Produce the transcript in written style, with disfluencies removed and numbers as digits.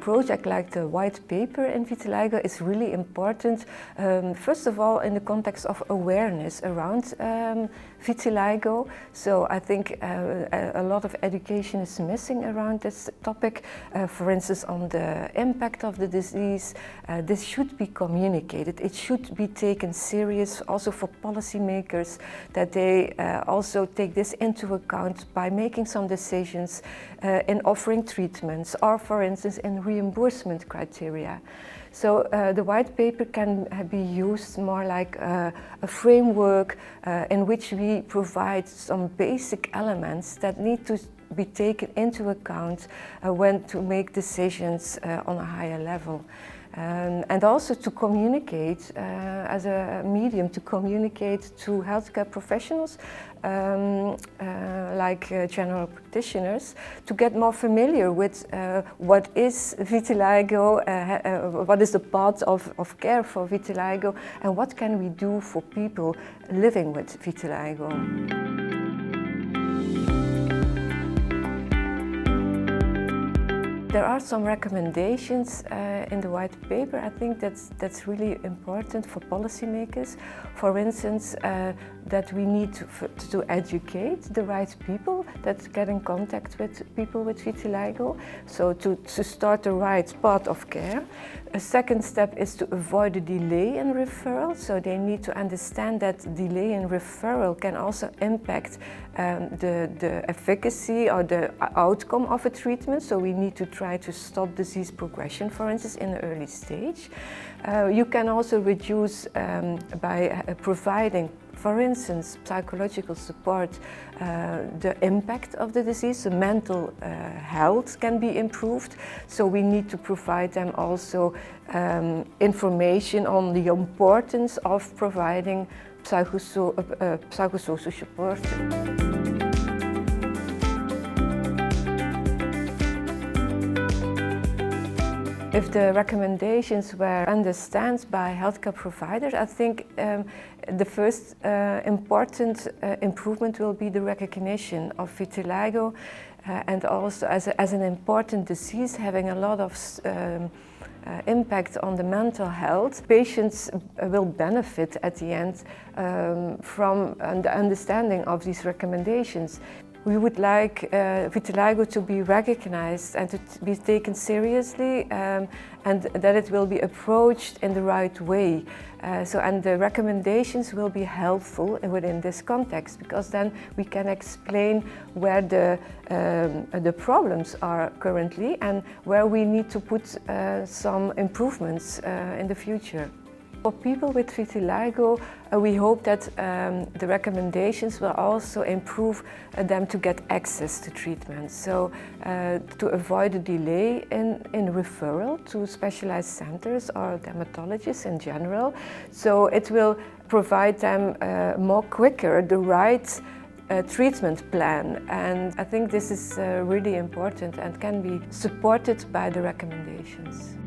project like the white paper in vitiligo is really important, first of all in the context of awareness around vitiligo. So I think a lot of education is missing around this topic. For instance, on the impact of the disease, this should be communicated. It should be taken serious also for policymakers, that they also take this into account by making some decisions in offering treatments or, for instance, in reimbursement criteria. So the white paper can be used more like a framework in which we provide some basic elements that need to be taken into account when to make decisions on a higher level. And also to communicate as a medium, to communicate to healthcare professionals like general practitioners, to get more familiar with what is vitiligo, what is the path of care for vitiligo, and what can we do for people living with vitiligo. There are some recommendations in the white paper. I think that's really important for policymakers. For instance, that we need to educate the right people that get in contact with people with vitiligo, so to start the right path of care. A second step is to avoid a delay in referral, so they need to understand that delay in referral can also impact the efficacy or the outcome of a treatment, so we need to try to stop disease progression, for instance, in the early stage. You can also reduce by providing, for instance, psychological support, the impact of the disease. So mental health can be improved, so we need to provide them also information on the importance of providing psychosocial support. If the recommendations were understood by healthcare providers, I think the first important improvement will be the recognition of vitiligo and also as an important disease having a lot of impact on the mental health. Patients will benefit at the end from the understanding of these recommendations. We would like vitiligo to be recognized and to be taken seriously, and that it will be approached in the right way. And the recommendations will be helpful within this context, because then we can explain where the problems are currently and where we need to put some improvements in the future. For people with vitiligo, we hope that the recommendations will also improve them to get access to treatment. So to avoid a delay in referral to specialized centers or dermatologists in general. So it will provide them more quicker the right treatment plan. And I think this is really important and can be supported by the recommendations.